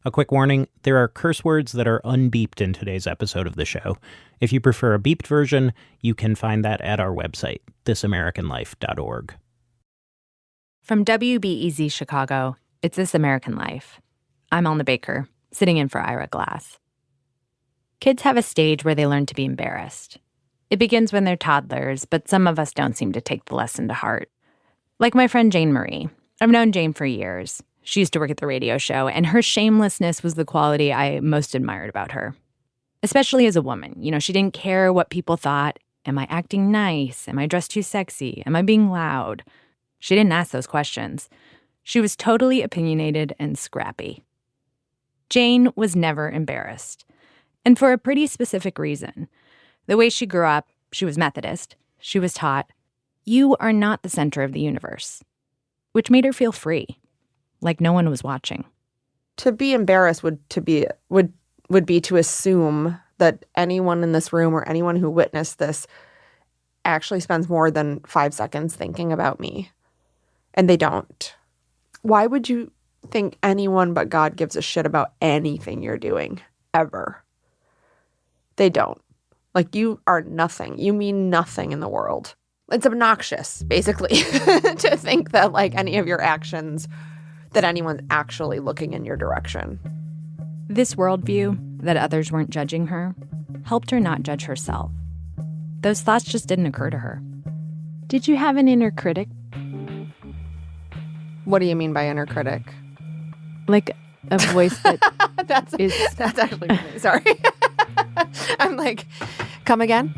A quick warning, there are curse words that are unbeeped in today's episode of the show. If you prefer a beeped version, you can find that at our website, thisamericanlife.org. From WBEZ Chicago, it's This American Life. I'm Elna Baker, sitting in for Ira Glass. Kids have a stage where they learn to be embarrassed. It begins when they're toddlers, but some of us don't seem to take the lesson to heart. Like my friend Jane Marie. I've known Jane for years. She used to work at the radio show, and her shamelessness was the quality I most admired about her. Especially as a woman. You know, she didn't care what people thought. Am I acting nice? Am I dressed too sexy? Am I being loud? She didn't ask those questions. She was totally opinionated and scrappy. Jane was never embarrassed. And for a pretty specific reason. The way she grew up, she was Methodist. She was taught, you are not the center of the universe. Which made her feel free. Like no one was watching. To be embarrassed would be to assume that anyone in this room or anyone who witnessed this actually spends more than 5 seconds thinking about me. And they don't. Why would you think anyone but God gives a shit about anything you're doing? Ever. They don't. Like, you are nothing. You mean nothing in the world. It's obnoxious, basically, to think that, like, any of your actions, that anyone's actually looking in your direction. This worldview, that others weren't judging her, helped her not judge herself. Those thoughts just didn't occur to her. Did you have an inner critic? What do you mean by inner critic? Like a voice that that's actually funny. Sorry. I'm like, come again?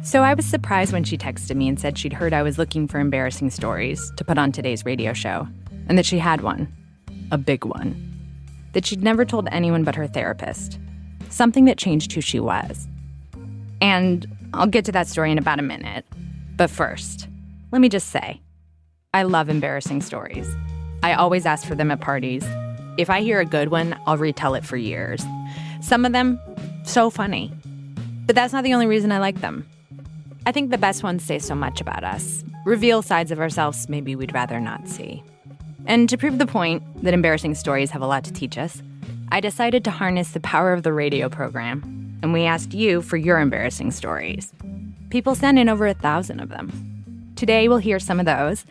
So I was surprised when she texted me and said she'd heard I was looking for embarrassing stories to put on today's radio show, and that she had one, a big one, that she'd never told anyone but her therapist, something that changed who she was. And I'll get to that story in about a minute. But first, let me just say, I love embarrassing stories. I always ask for them at parties. If I hear a good one, I'll retell it for years. Some of them, so funny. But that's not the only reason I like them. I think the best ones say so much about us, reveal sides of ourselves maybe we'd rather not see. And to prove the point that embarrassing stories have a lot to teach us, I decided to harness the power of the radio program, and we asked you for your embarrassing stories. People sent in over 1,000 of them. Today we'll hear some of those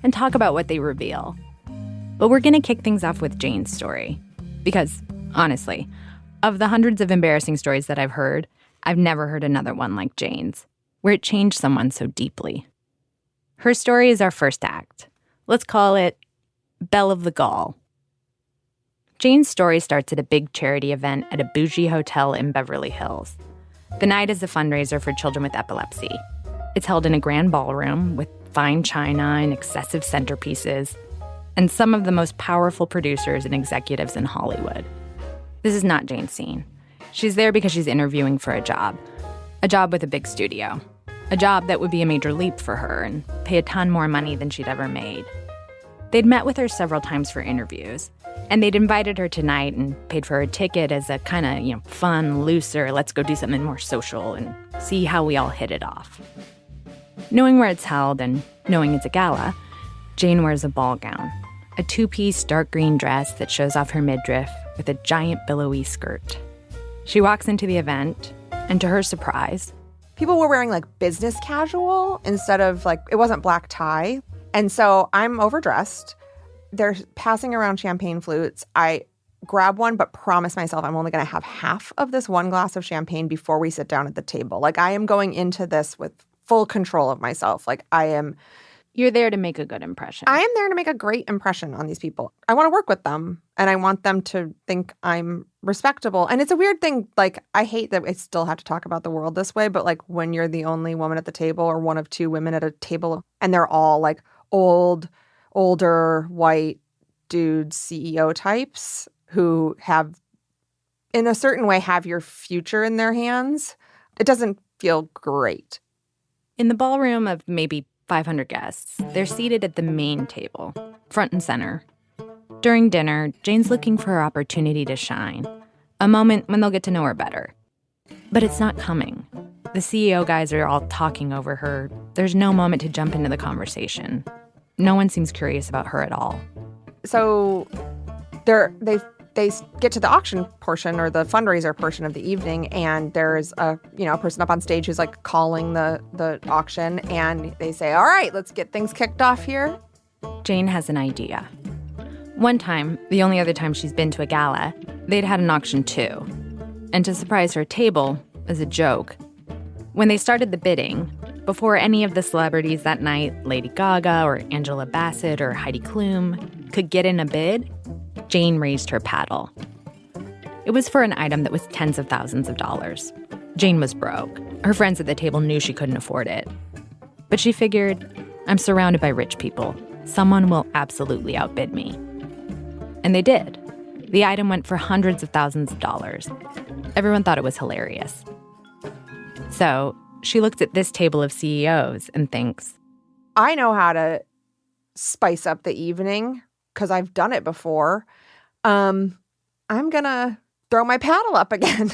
and talk about what they reveal. But we're going to kick things off with Jane's story. Because, honestly, of the hundreds of embarrassing stories that I've heard, I've never heard another one like Jane's, where it changed someone so deeply. Her story is our first act. Let's call it Belle of the Gall. Jane's story starts at a big charity event at a bougie hotel in Beverly Hills. The night is a fundraiser for children with epilepsy. It's held in a grand ballroom with fine china and excessive centerpieces, and some of the most powerful producers and executives in Hollywood. This is not Jane's scene. She's there because she's interviewing for a job with a big studio, a job that would be a major leap for her and pay a ton more money than she'd ever made. They'd met with her several times for interviews, and they'd invited her tonight and paid for her ticket as a kind of, fun, looser, let's go do something more social and see how we all hit it off. Knowing where it's held and knowing it's a gala, Jane wears a ball gown, a two-piece dark green dress that shows off her midriff with a giant billowy skirt. She walks into the event, and to her surprise, people were wearing like business casual instead of like, it wasn't black tie. And so I'm overdressed. They're passing around champagne flutes. I grab one, but promise myself I'm only going to have half of this one glass of champagne before we sit down at the table. Like, I am going into this with full control of myself. Like, You're there to make a good impression. I am there to make a great impression on these people. I want to work with them, and I want them to think I'm respectable. And it's a weird thing. Like, I hate that I still have to talk about the world this way, but like when you're the only woman at the table or one of two women at a table, and they're all like older, white dudes, CEO types who have, in a certain way, have your future in their hands, it doesn't feel great. In the ballroom of maybe 500 guests, they're seated at the main table, front and center. During dinner, Jane's looking for her opportunity to shine, a moment when they'll get to know her better. But it's not coming. The CEO guys are all talking over her. There's no moment to jump into the conversation. No one seems curious about her at all. So they get to the auction portion or the fundraiser portion of the evening, and there's a person up on stage who's like calling the auction, and they say, all right, let's get things kicked off here. Jane has an idea. One time, the only other time she's been to a gala, they'd had an auction too. And to surprise her table, as a joke, when they started the bidding, before any of the celebrities that night, Lady Gaga or Angela Bassett or Heidi Klum, could get in a bid, Jane raised her paddle. It was for an item that was tens of thousands of dollars. Jane was broke. Her friends at the table knew she couldn't afford it. But she figured, I'm surrounded by rich people. Someone will absolutely outbid me. And they did. The item went for hundreds of thousands of dollars. Everyone thought it was hilarious. So she looks at this table of CEOs and thinks, I know how to spice up the evening because I've done it before. I'm going to throw my paddle up again.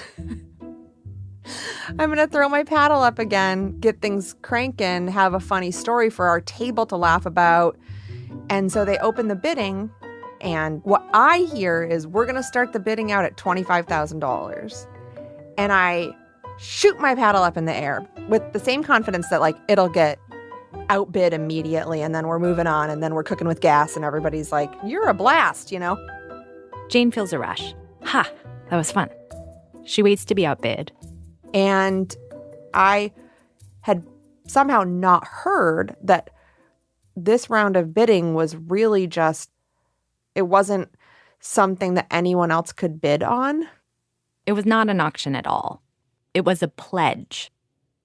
I'm going to throw my paddle up again, get things cranking, have a funny story for our table to laugh about. And so they open the bidding, and what I hear is we're going to start the bidding out at $25,000. And I shoot my paddle up in the air with the same confidence that like it'll get outbid immediately, and then we're moving on, and then we're cooking with gas, and everybody's like, you're a blast, you know? Jane feels a rush. Ha, that was fun. She waits to be outbid. And I had somehow not heard that this round of bidding was really just, it wasn't something that anyone else could bid on. It was not an auction at all. It was a pledge.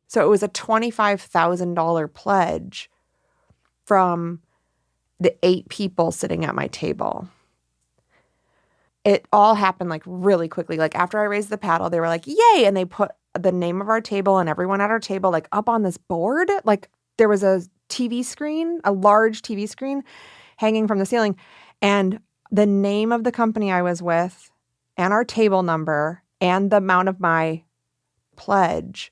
So it was a $25,000 pledge from the 8 people sitting at my table. It all happened like really quickly. Like after I raised the paddle, they were like, yay. And they put the name of our table and everyone at our table like up on this board. Like there was a TV screen, a large TV screen hanging from the ceiling. And the name of the company I was with and our table number and the amount of my pledge.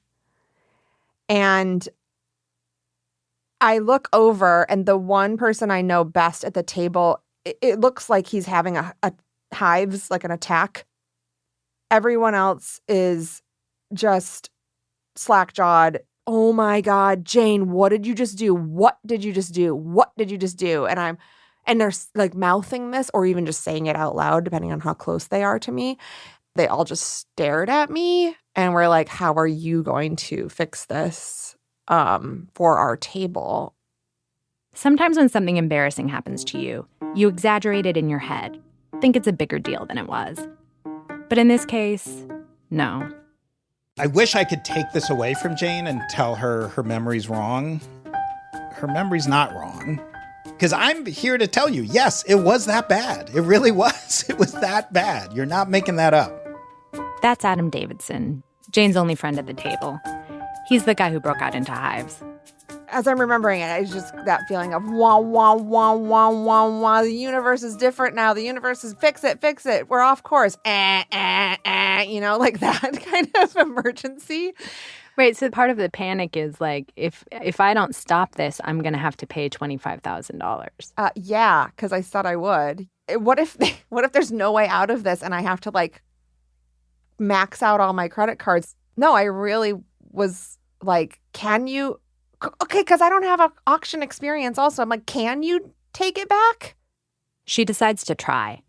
And I look over, and the one person I know best at the table, it looks like he's having a hives, like an attack. Everyone else is just slack-jawed. Oh my God, Jane, what did you just do? What did you just do? What did you just do? And they're like mouthing this or even just saying it out loud, depending on how close they are to me. They all just stared at me and were like, how are you going to fix this for our table? Sometimes when something embarrassing happens to you, you exaggerate it in your head, think it's a bigger deal than it was. But in this case, no. I wish I could take this away from Jane and tell her her memory's wrong. Her memory's not wrong. Because I'm here to tell you, yes, it was that bad. It really was. It was that bad. You're not making that up. That's Adam Davidson, Jane's only friend at the table. He's the guy who broke out into hives. As I'm remembering it, it's just that feeling of wah, wah, wah, wah, wah, wah. The universe is different now. The universe is fix it. We're off course. Like that kind of emergency. Right, so part of the panic is like, if I don't stop this, I'm going to have to pay $25,000. Yeah, because I said I would. What if there's no way out of this and I have to like max out all my credit cards? No, I really was like, can you? Okay, because I don't have an auction experience also. I'm like, can you take it back? She decides to try.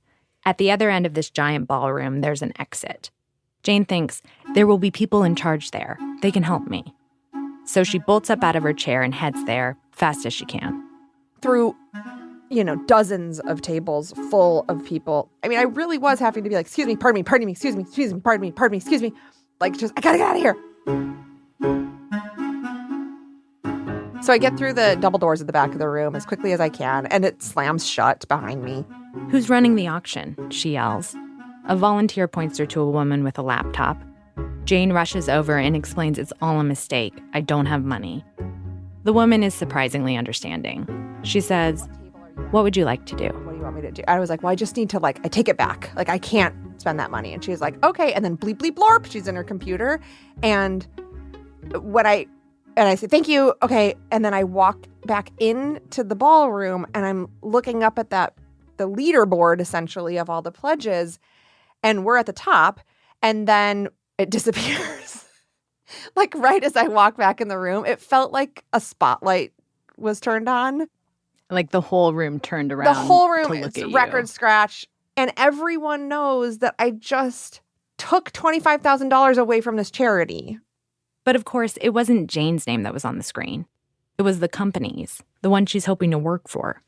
At the other end of this giant ballroom, there's an exit. Jane thinks, there will be people in charge there. They can help me. So she bolts up out of her chair and heads there, fast as she can. Through, dozens of tables full of people. I mean, I really was having to be like, excuse me, pardon me, excuse me, pardon me, excuse me. Like, just, I gotta get out of here. So I get through the double doors at the back of the room as quickly as I can, and it slams shut behind me. Who's running the auction? She yells. A volunteer points her to a woman with a laptop. Jane rushes over and explains it's all a mistake. I don't have money. The woman is surprisingly understanding. She says, what would you like to do? What do you want me to do? I was like, well, I just need to, I take it back. I can't spend that money. And she was like, okay. And then bleep, bleep, blorp. She's in her computer. And I said, thank you. Okay. And then I walked back into the ballroom, and I'm looking up at that the leaderboard essentially of all the pledges, and we're at the top, and then it disappears. Like right as I walk back in the room, it felt like a spotlight was turned on. Like the whole room turned around. The whole room to look is at record you. scratch, and everyone knows that I just took $25,000 away from this charity. But of course, it wasn't Jane's name that was on the screen. It was the company's, the one she's hoping to work for.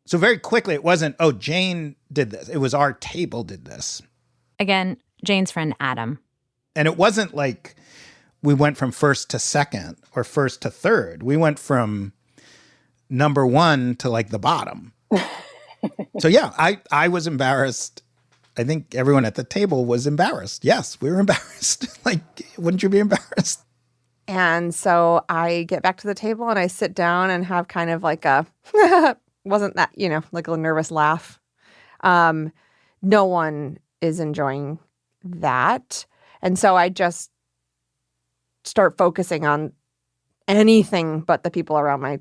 So very quickly, it wasn't, oh, Jane did this. It was our table did this. Again, Jane's friend Adam. And it wasn't like we went from first to second or first to third. We went from number one to like the bottom. So yeah, I was embarrassed. I think everyone at the table was embarrassed. Yes, we were embarrassed. Like, wouldn't you be embarrassed? And so I get back to the table and I sit down and have kind of like a, wasn't that, like a nervous laugh. No one is enjoying that. And so I just start focusing on anything but the people around my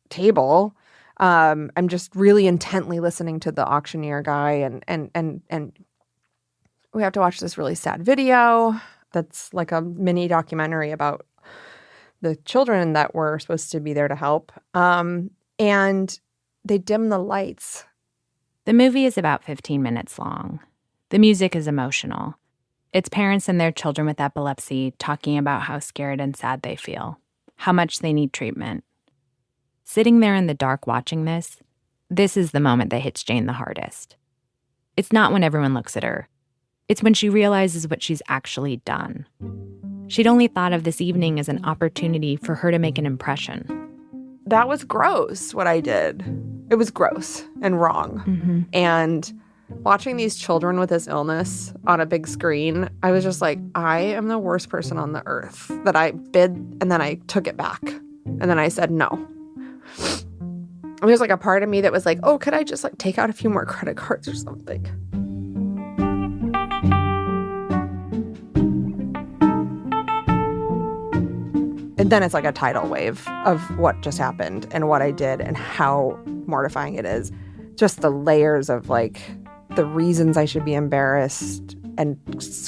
table. I'm just really intently listening to the auctioneer guy and we have to watch this really sad video that's like a mini documentary about the children that were supposed to be there to help. And they dim the lights. The movie is about 15 minutes long. The music is emotional. It's parents and their children with epilepsy talking about how scared and sad they feel, how much they need treatment. Sitting there in the dark watching this is the moment that hits Jane the hardest. It's not when everyone looks at her. It's when she realizes what she's actually done. She'd only thought of this evening as an opportunity for her to make an impression. That was gross, what I did. It was gross and wrong. Mm-hmm. And watching these children with this illness on a big screen, I was just like, I am the worst person on the earth. That I bid, and then I took it back. And then I said no. And there's like a part of me that was like, oh, could I just like take out a few more credit cards or something? And then it's like a tidal wave of what just happened and what I did and how mortifying it is. Just the layers of like the reasons I should be embarrassed and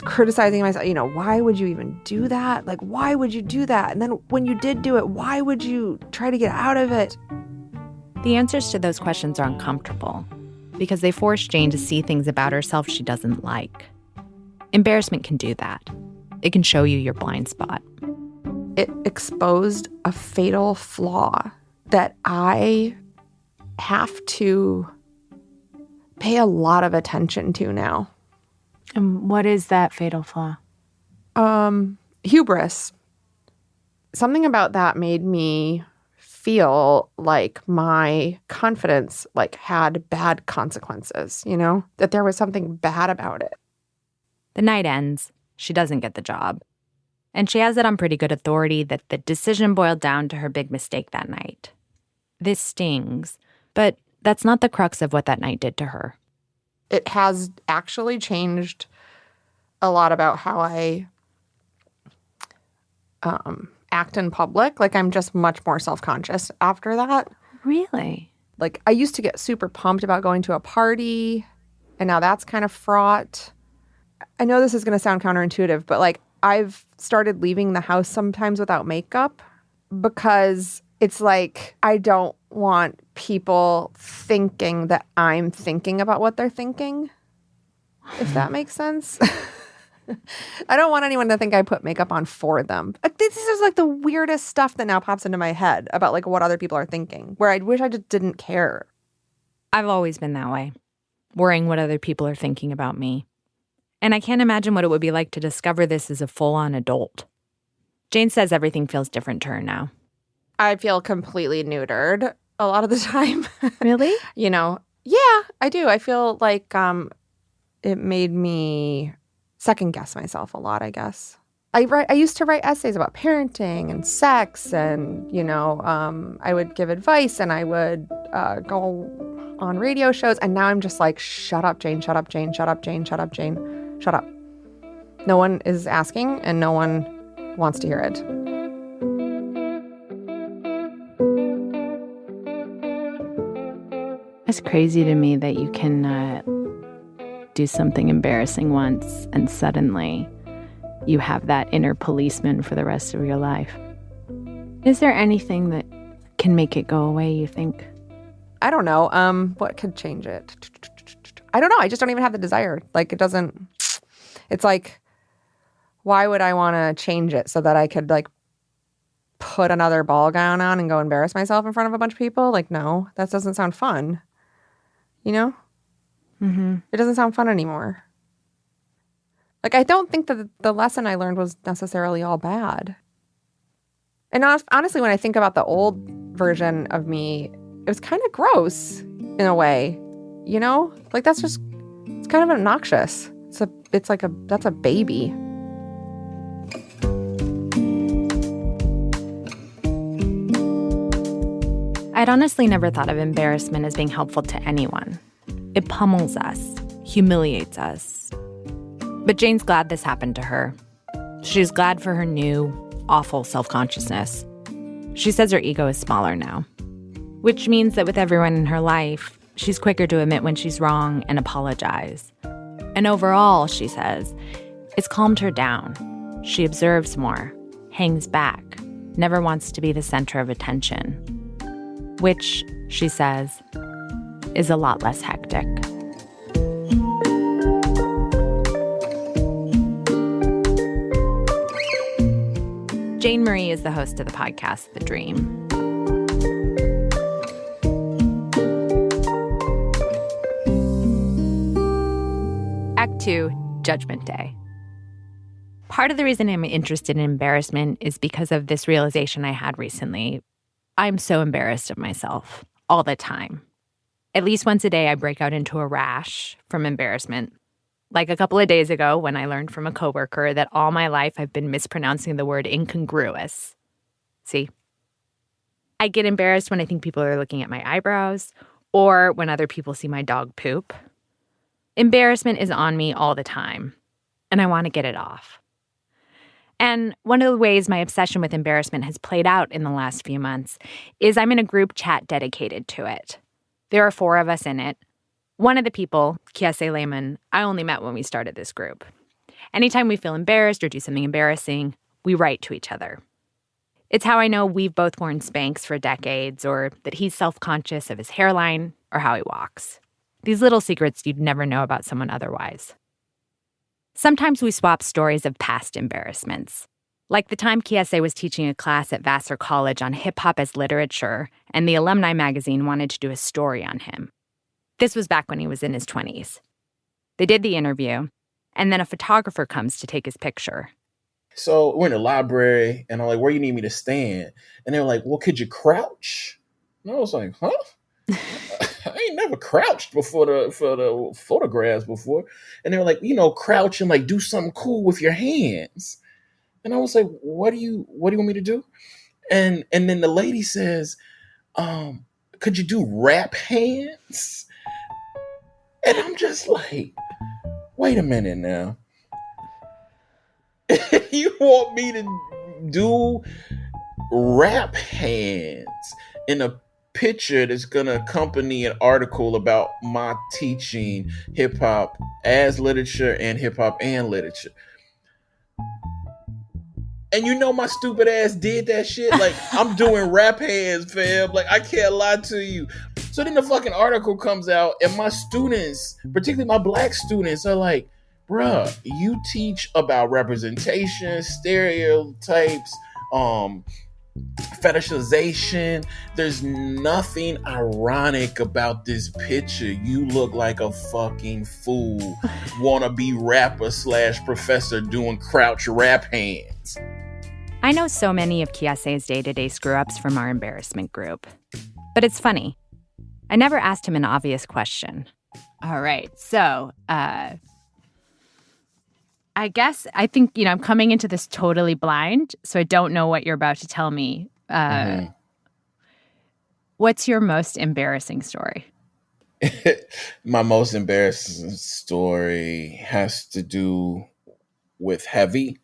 criticizing myself. Why would you even do that? Like, why would you do that? And then when you did do it, why would you try to get out of it? The answers to those questions are uncomfortable because they force Jane to see things about herself she doesn't like. Embarrassment can do that. It can show you your blind spot. It exposed a fatal flaw that I have to pay a lot of attention to now. And what is that fatal flaw? Hubris. Something about that made me feel like my confidence had bad consequences, that there was something bad about it. The night ends. She doesn't get the job. And she has it on pretty good authority that the decision boiled down to her big mistake that night. This stings, but that's not the crux of what that night did to her. It has actually changed a lot about how I act in public. Like, I'm just much more self-conscious after that. Really? Like, I used to get super pumped about going to a party, and now that's kind of fraught. I know this is going to sound counterintuitive, but I've started leaving the house sometimes without makeup because it's like I don't want people thinking that I'm thinking about what they're thinking, if that makes sense. I don't want anyone to think I put makeup on for them. This is the weirdest stuff that now pops into my head about what other people are thinking, where I wish I just didn't care. I've always been that way, worrying what other people are thinking about me. And I can't imagine what it would be like to discover this as a full-on adult. Jane says everything feels different to her now. I feel completely neutered a lot of the time. Really? Yeah, I do. I feel like it made me second-guess myself a lot, I guess. I used to write essays about parenting and sex and, I would give advice and I would go on radio shows. And now I'm just like, shut up, Jane, shut up, Jane, shut up, Jane, shut up, Jane. Shut up. No one is asking and no one wants to hear it. It's crazy to me that you can do something embarrassing once and suddenly you have that inner policeman for the rest of your life. Is there anything that can make it go away, you think? I don't know. What could change it? I don't know. I just don't even have the desire. Like, it doesn't. It's like, why would I want to change it so that I could like put another ball gown on and go embarrass myself in front of a bunch of people? Like, no, that doesn't sound fun. You know? Mm-hmm. It doesn't sound fun anymore. Like, I don't think that the lesson I learned was necessarily all bad. And honestly, when I think about the old version of me, it was kind of gross in a way, you know? Like, it's kind of obnoxious. That's a baby. I'd honestly never thought of embarrassment as being helpful to anyone. It pummels us, humiliates us. But Jane's glad this happened to her. She's glad for her new, awful self-consciousness. She says her ego is smaller now, which means that with everyone in her life, she's quicker to admit when she's wrong and apologize. And overall, she says, it's calmed her down. She observes more, hangs back, never wants to be the center of attention, which, she says, is a lot less hectic. Jane Marie is the host of the podcast, The Dream. Act 2, Judgment Day. Part of the reason I'm interested in embarrassment is because of this realization I had recently. I'm so embarrassed of myself all the time. At least once a day, I break out into a rash from embarrassment. Like a couple of days ago when I learned from a coworker that all my life I've been mispronouncing the word incongruous. See? I get embarrassed when I think people are looking at my eyebrows or when other people see my dog poop. Embarrassment is on me all the time, and I want to get it off. And one of the ways my obsession with embarrassment has played out in the last few months is I'm in a group chat dedicated to it. There are 4 of us in it. One of the people, Kiese Lehman, I only met when we started this group. Anytime we feel embarrassed or do something embarrassing, we write to each other. It's how I know we've both worn Spanx for decades, or that he's self-conscious of his hairline or how he walks. These little secrets you'd never know about someone otherwise. Sometimes we swap stories of past embarrassments. Like the time Kiese was teaching a class at Vassar College on hip-hop as literature, and the alumni magazine wanted to do a story on him. This was back when he was in his 20s. They did the interview, and then a photographer comes to take his picture. So we're in the library, and I'm like, where you need me to stand? And they're like, well, could you crouch? And I was like, huh? I ain't never crouched for the photographs before. And they were like, crouch and like do something cool with your hands. And I was like, what do you want me to do? And then the lady says, could you do rap hands? And I'm just like, wait a minute now. You want me to do rap hands in a picture that's going to accompany an article about my teaching hip hop as literature and hip hop and literature? And my stupid ass did that shit. Like, I'm doing rap hands, fam. Like, I can't lie to you. So then the fucking article comes out, and my students, particularly my black students, are like, bruh, you teach about representation, stereotypes, fetishization. There's nothing ironic about this picture. You look like a fucking fool. Wanna be rapper / professor doing crouch rap hands. I know so many of Kiese's day-to-day screw-ups from our embarrassment group. But it's funny. I never asked him an obvious question. All right, so, I think, I'm coming into this totally blind, so I don't know what you're about to tell me. What's your most embarrassing story? My most embarrassing story has to do with Heavy.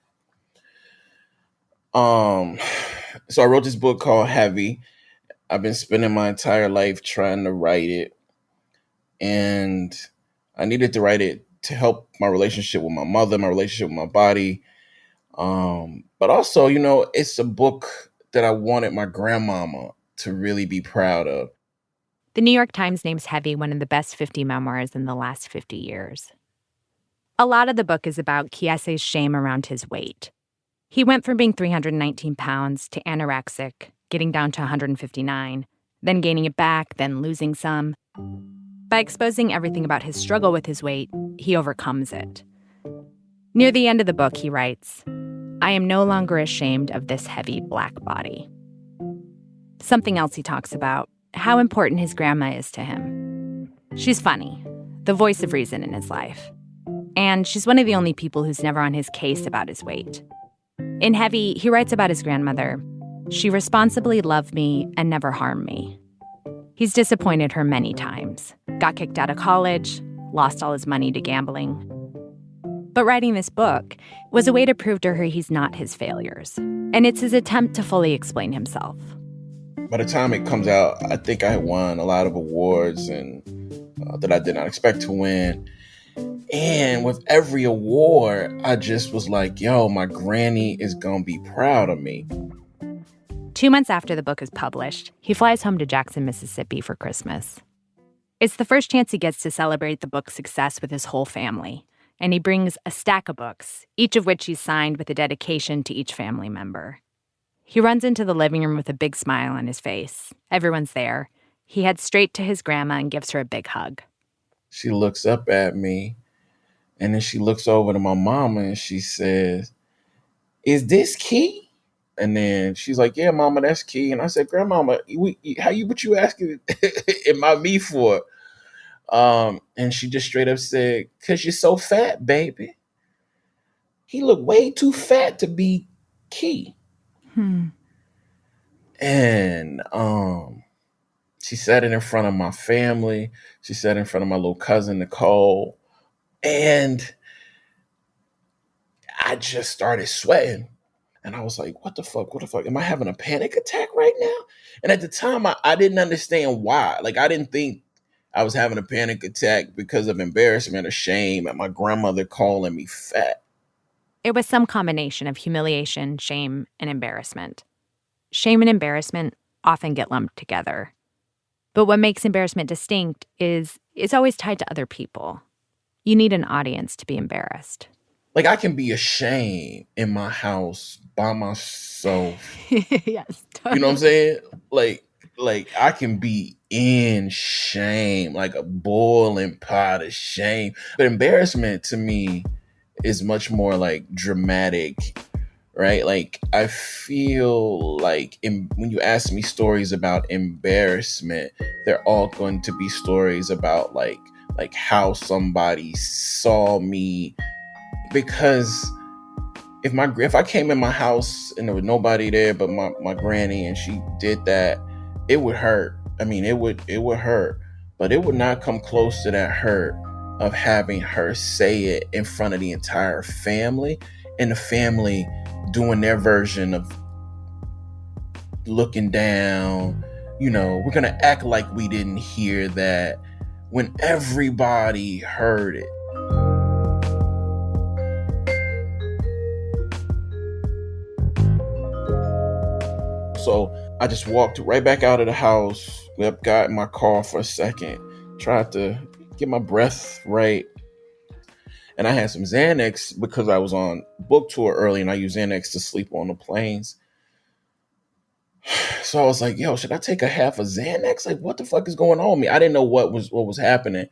So I wrote this book called Heavy. I've been spending my entire life trying to write it. And I needed to write it to help my relationship with my mother, my relationship with my body. But also, it's a book that I wanted my grandmama to really be proud of. The New York Times names Heavy one of the best 50 memoirs in the last 50 years. A lot of the book is about Kiese's shame around his weight. He went from being 319 pounds to anorexic, getting down to 159, then gaining it back, then losing some. By exposing everything about his struggle with his weight, he overcomes it. Near the end of the book, he writes, "I am no longer ashamed of this heavy black body." Something else he talks about, how important his grandma is to him. She's funny, the voice of reason in his life. And she's one of the only people who's never on his case about his weight. In Heavy, he writes about his grandmother. "She responsibly loved me and never harmed me." He's disappointed her many times, got kicked out of college, lost all his money to gambling. But writing this book was a way to prove to her he's not his failures. And it's his attempt to fully explain himself. By the time it comes out, I think I had won a lot of awards and that I did not expect to win. And with every award, I just was like, yo, my granny is going to be proud of me. 2 months after the book is published, he flies home to Jackson, Mississippi for Christmas. It's the first chance he gets to celebrate the book's success with his whole family. And he brings a stack of books, each of which he's signed with a dedication to each family member. He runs into the living room with a big smile on his face. Everyone's there. He heads straight to his grandma and gives her a big hug. She looks up at me, and then she looks over to my mama and she says, "Is this Key?" And then she's like, "Yeah, mama, that's Key." And I said, "Grandmama, what you asking am I me for?" And she just straight up said, "'Cause you're so fat, baby. He looked way too fat to be Key." And she said it in front of my family. She said it in front of my little cousin, Nicole. And I just started sweating. And I was like, what the fuck? What the fuck? Am I having a panic attack right now? And at the time, I didn't understand why. Like, I didn't think I was having a panic attack because of embarrassment or shame at my grandmother calling me fat. It was some combination of humiliation, shame, and embarrassment. Shame and embarrassment often get lumped together. But what makes embarrassment distinct is it's always tied to other people. You need an audience to be embarrassed. Like, I can be ashamed in my house by myself. Yes, totally. You know what I'm saying? Like I can be in shame, like a boiling pot of shame. But embarrassment to me is much more like dramatic, right? Like, I feel like when you ask me stories about embarrassment, they're all going to be stories about like how somebody saw me. Because if I came in my house and there was nobody there but my granny and she did that, it would hurt. I mean, it would hurt, but it would not come close to that hurt of having her say it in front of the entire family, and the family doing their version of looking down. We're going to act like we didn't hear that when everybody heard it. So I just walked right back out of the house, got in my car for a second, tried to get my breath right. And I had some Xanax because I was on book tour early and I use Xanax to sleep on the planes. So I was like, yo, should I take a half of Xanax? Like, what the fuck is going on with me? I didn't know what was happening.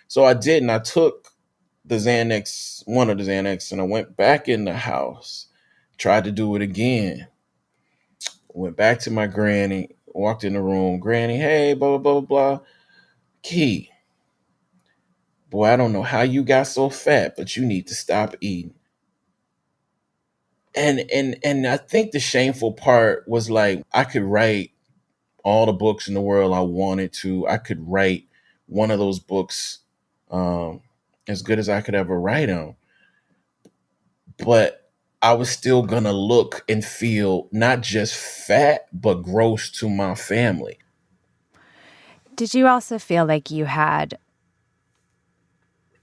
So I did, and I took one of the Xanax, and I went back in the house, tried to do it again. Went back to my granny, walked in the room. Granny, hey, blah, blah, blah, blah. Key, boy, I don't know how you got so fat, but you need to stop eating. And I think the shameful part was like, I could write all the books in the world I wanted to. I could write one of those books as good as I could ever write them. But I was still going to look and feel not just fat, but gross to my family. Did you also feel like you had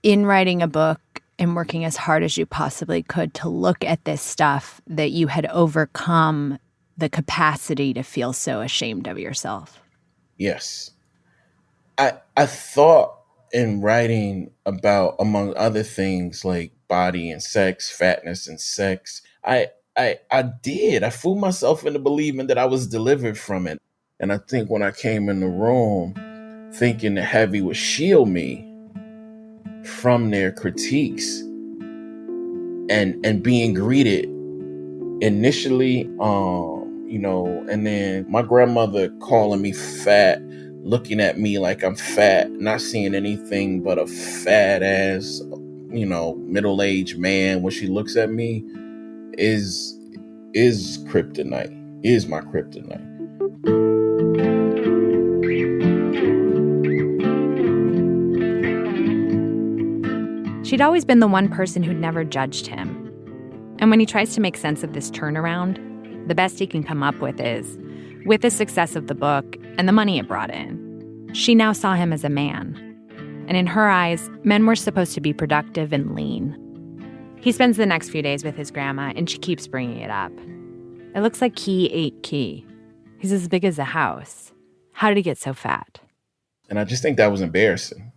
in writing a book and working as hard as you possibly could to look at this stuff that you had overcome the capacity to feel so ashamed of yourself? Yes. I thought in writing about, among other things, like body and sex, fatness and sex, I did. I fooled myself into believing that I was delivered from it. And I think when I came in the room thinking that Heavy would shield me from their critiques and being greeted initially, and then my grandmother calling me fat, looking at me like I'm fat, not seeing anything but a fat ass, middle-aged man when she looks at me is kryptonite, is my kryptonite. She'd always been the one person who'd never judged him. And when he tries to make sense of this turnaround, the best he can come up with is, with the success of the book and the money it brought in, she now saw him as a man. And in her eyes, men were supposed to be productive and lean. He spends the next few days with his grandma, and she keeps bringing it up. It looks like Key ate Key. He's as big as a house. How did he get so fat? And I just think that was embarrassing.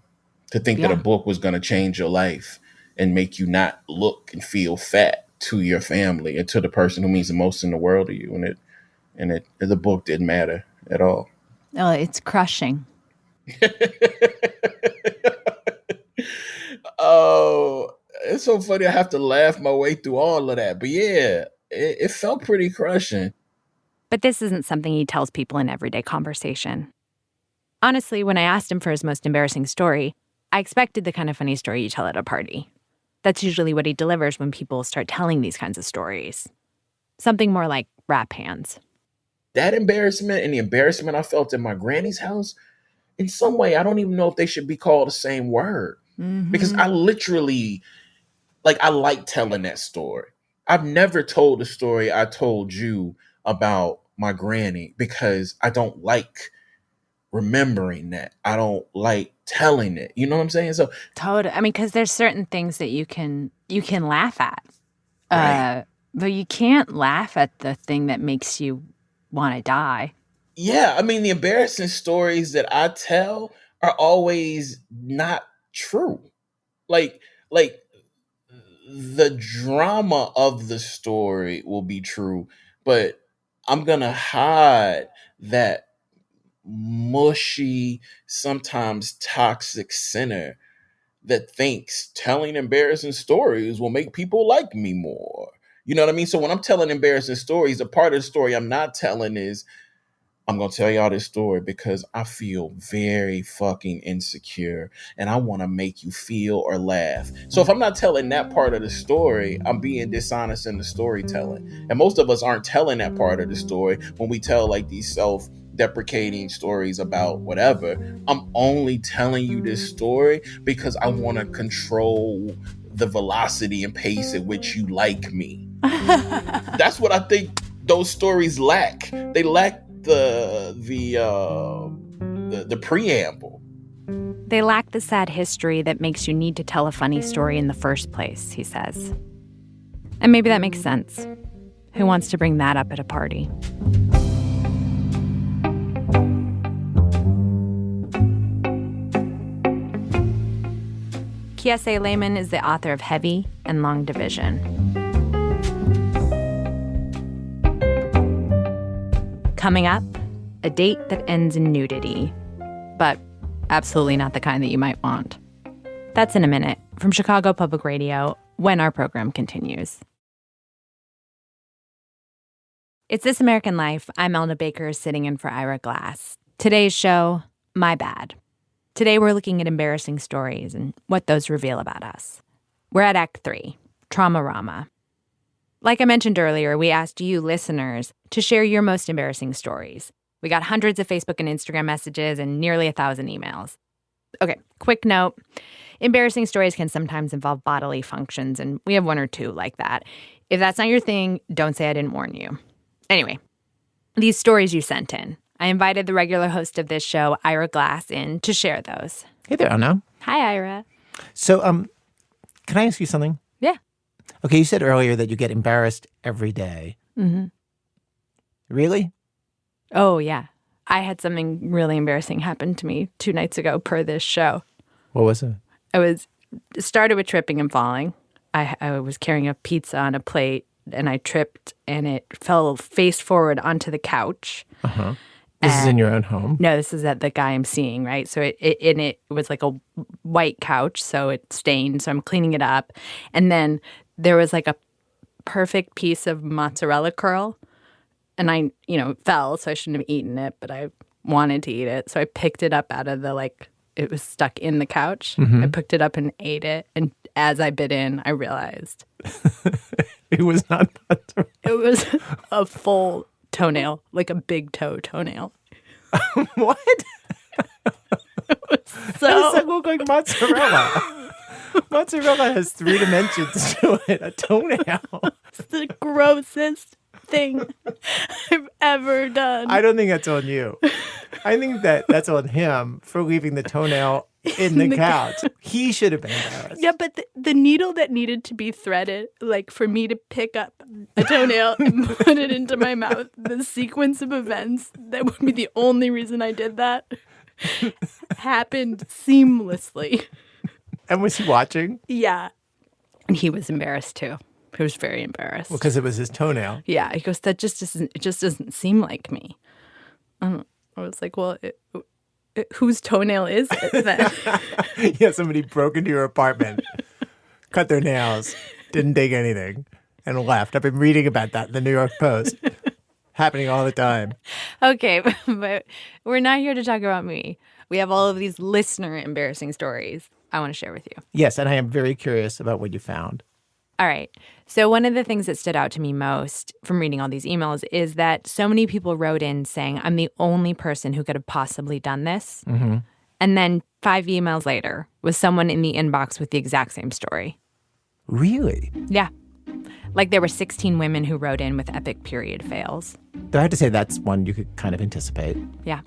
To think that a book was going to change your life and make you not look and feel fat to your family and to the person who means the most in the world to you. And the book didn't matter at all. Oh, it's crushing. Oh, it's so funny. I have to laugh my way through all of that. But yeah, it felt pretty crushing. But this isn't something he tells people in everyday conversation. Honestly, when I asked him for his most embarrassing story, I expected the kind of funny story you tell at a party. That's usually what he delivers when people start telling these kinds of stories. Something more like rap hands. That embarrassment and the embarrassment I felt in my granny's house, in some way, I don't even know if they should be called the same word. Mm-hmm. Because I literally, I like telling that story. I've never told the story I told you about my granny because I don't like remembering that. I don't like telling it. You know what I'm saying? So totally. I mean, because there's certain things that you can laugh at, right. But you can't laugh at the thing that makes you want to die. Yeah, I mean, the embarrassing stories that I tell are always not true. Like the drama of the story will be true, but I'm gonna hide that mushy, sometimes toxic center that thinks telling embarrassing stories will make people like me more. You know what I mean? So when I'm telling embarrassing stories, a part of the story I'm not telling is, I'm going to tell y'all this story because I feel very fucking insecure and I want to make you feel or laugh. So if I'm not telling that part of the story, I'm being dishonest in the storytelling. And most of us aren't telling that part of the story when we tell these self-deprecating stories about whatever. I'm only telling you this story because I want to control the velocity and pace at which you like me. That's what I think those stories lack. They lack the preamble. They lack the sad history that makes you need to tell a funny story in the first place, he says. And maybe that makes sense. Who wants to bring that up at a party? Kiese Laymon is the author of Heavy and Long Division. Coming up, a date that ends in nudity, but absolutely not the kind that you might want. That's in a minute from Chicago Public Radio when our program continues. It's This American Life. I'm Elna Baker, sitting in for Ira Glass. Today's show, My Bad. Today we're looking at embarrassing stories and what those reveal about us. We're at Act 3, Trauma-Rama. Like I mentioned earlier, we asked you listeners to share your most embarrassing stories. We got hundreds of Facebook and Instagram messages and nearly 1,000 emails. Okay, quick note. Embarrassing stories can sometimes involve bodily functions, and we have one or two like that. If that's not your thing, don't say I didn't warn you. Anyway, these stories you sent in. I invited the regular host of this show, Ira Glass, in to share those. Hey there, Elna. Hi, Ira. So, can I ask you something? Yeah. Okay, you said earlier that you get embarrassed every day. Mm-hmm. Really? Oh, yeah. I had something really embarrassing happen to me 2 nights ago per this show. What was it? It started with tripping and falling. I was carrying a pizza on a plate and I tripped and it fell face forward onto the couch. Uh-huh. This is in your own home? No, this is at the guy I'm seeing, right? So it was like a white couch, so it stained. So I'm cleaning it up. And then there was like a perfect piece of mozzarella curl. And I, fell, so I shouldn't have eaten it, but I wanted to eat it. So I picked it up out of it was stuck in the couch. Mm-hmm. I picked it up and ate it. And as I bit in, I realized It was not mozzarella. it was a full toenail, like a big toenail. What? So How does that look like mozzarella? Mozzarella has 3 dimensions to it. A toenail. it's the grossest thing I've ever done. I don't think that's on you. I think that's on him for leaving the toenail in the couch. He should have been embarrassed. Yeah, but the needle that needed to be threaded, like for me to pick up a toenail and put it into my mouth, the sequence of events that would be the only reason I did that happened seamlessly. And was he watching? Yeah. And he was embarrassed too. He was very embarrassed. Well, because it was his toenail. Yeah, he goes, it just doesn't seem like me. I was like, well, whose toenail is it then? Yeah, somebody broke into your apartment, cut their nails, didn't take anything, and left. I've been reading about that in the New York Post. Happening all the time. Okay, but we're not here to talk about me. We have all of these listener embarrassing stories I want to share with you. Yes, and I am very curious about what you found. All right. So one of the things that stood out to me most from reading all these emails is that so many people wrote in saying, I'm the only person who could have possibly done this. Mm-hmm. And then 5 emails later was someone in the inbox with the exact same story. Really? Yeah. Like there were 16 women who wrote in with epic period fails. Though I have to say that's one you could kind of anticipate. Yeah.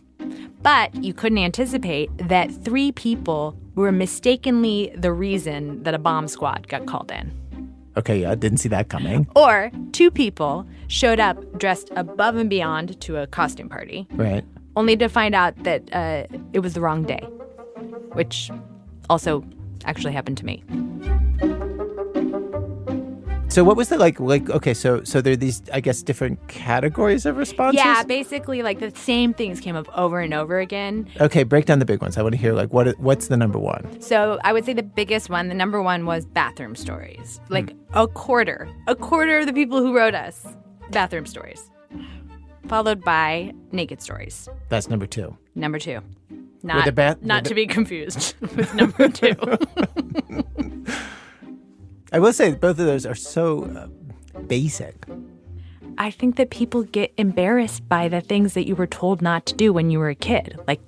But you couldn't anticipate that 3 people were mistakenly the reason that a bomb squad got called in. Okay, yeah, didn't see that coming. Or 2 people showed up dressed above and beyond to a costume party, Right. only to find out that it was the wrong day, which also actually happened to me. So what was the like okay, so there are these, I guess, different categories of responses? Yeah, basically like the same things came up over and over again. Okay, break down the big ones. I want to hear like what's the number one? So I would say the biggest one, the number one was bathroom stories. Like a quarter of the people who wrote us, bathroom stories. Followed by naked stories. That's number 2. Number 2. Not To be confused with number 2. I will say both of those are so basic. I think that people get embarrassed by the things that you were told not to do when you were a kid. Like,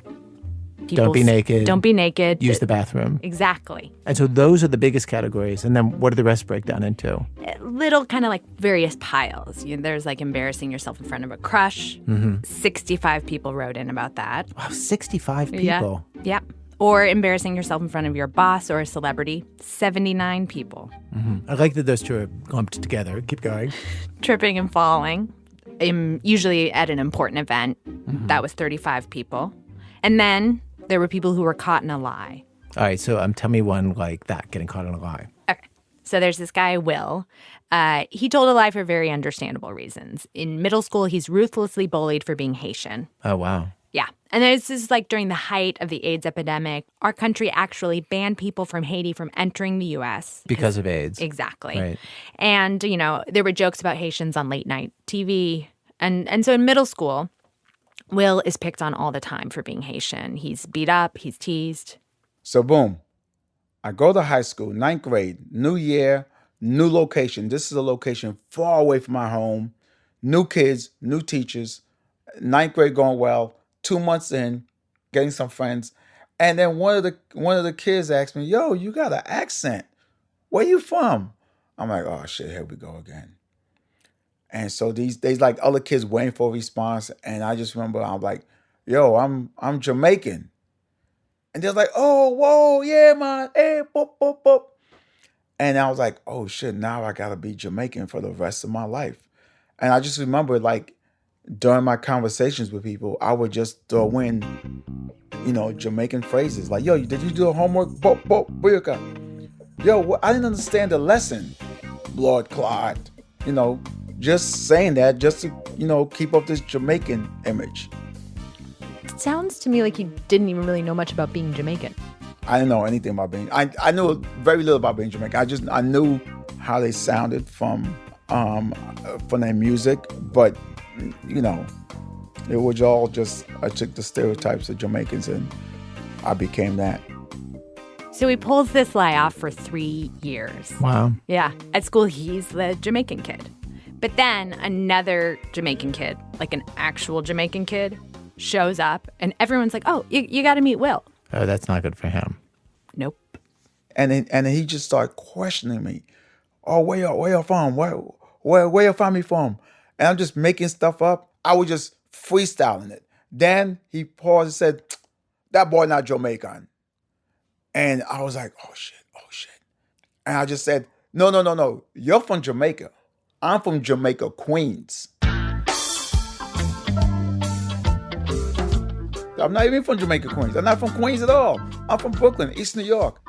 Don't be naked. Don't be naked. Use the bathroom. Exactly. And so those are the biggest categories. And then what do the rest break down into? Little kind of like various piles. There's like embarrassing yourself in front of a crush. Mm-hmm. 65 people wrote in about that. Wow, 65 people. Yeah. Or embarrassing yourself in front of your boss or a celebrity. 79 people. Mm-hmm. I like that those two are lumped together. Keep going. Tripping and falling. Usually at an important event. Mm-hmm. That was 35 people. And then there were people who were caught in a lie. All right, so tell me one like that, getting caught in a lie. Okay. So there's this guy, Will. He told a lie for very understandable reasons. In middle school, he's ruthlessly bullied for being Haitian. Oh, wow. Yeah. And this is like during the height of the AIDS epidemic. Our country actually banned people from Haiti from entering the U.S. Because of AIDS. Exactly. Right. And, there were jokes about Haitians on late night TV. And so in middle school, Will is picked on all the time for being Haitian. He's beat up. He's teased. So boom, I go to high school, 9th grade, new year, new location. This is a location far away from my home. New kids, new teachers, 9th grade going well. 2 months in, getting some friends. And then one of the kids asked me, yo, you got an accent. Where you from? I'm like, oh shit, here we go again. And so these like other kids waiting for a response. And I just remember I'm like, yo, I'm Jamaican. And they're like, oh, whoa, yeah, man. Hey, boop, boop, boop. And I was like, oh shit, now I gotta be Jamaican for the rest of my life. And I just remember like during my conversations with people, I would just throw in, Jamaican phrases like, yo, did you do homework? Boop, boop, booyaka. Yo, I didn't understand the lesson. Lord Clyde. Just saying that just to, keep up this Jamaican image. It sounds to me like you didn't even really know much about being Jamaican. I didn't know anything about being. I knew very little about being Jamaican. I knew how they sounded from their music, but it was all just I took the stereotypes of Jamaicans and I became that. So he pulls this lie off for 3 years. Wow. Yeah. At school, he's the Jamaican kid. But then another Jamaican kid, like an actual Jamaican kid, shows up and everyone's like, oh, you got to meet Will. Oh, that's not good for him. Nope. And then he just started questioning me. Oh, where you from? Where you from me from? And I'm just making stuff up. I was just freestyling it. Then he paused and said, that boy not Jamaican. And I was like, oh shit. And I just said, no. You're from Jamaica. I'm from Jamaica, Queens. I'm not even from Jamaica, Queens. I'm not from Queens at all. I'm from Brooklyn, East New York.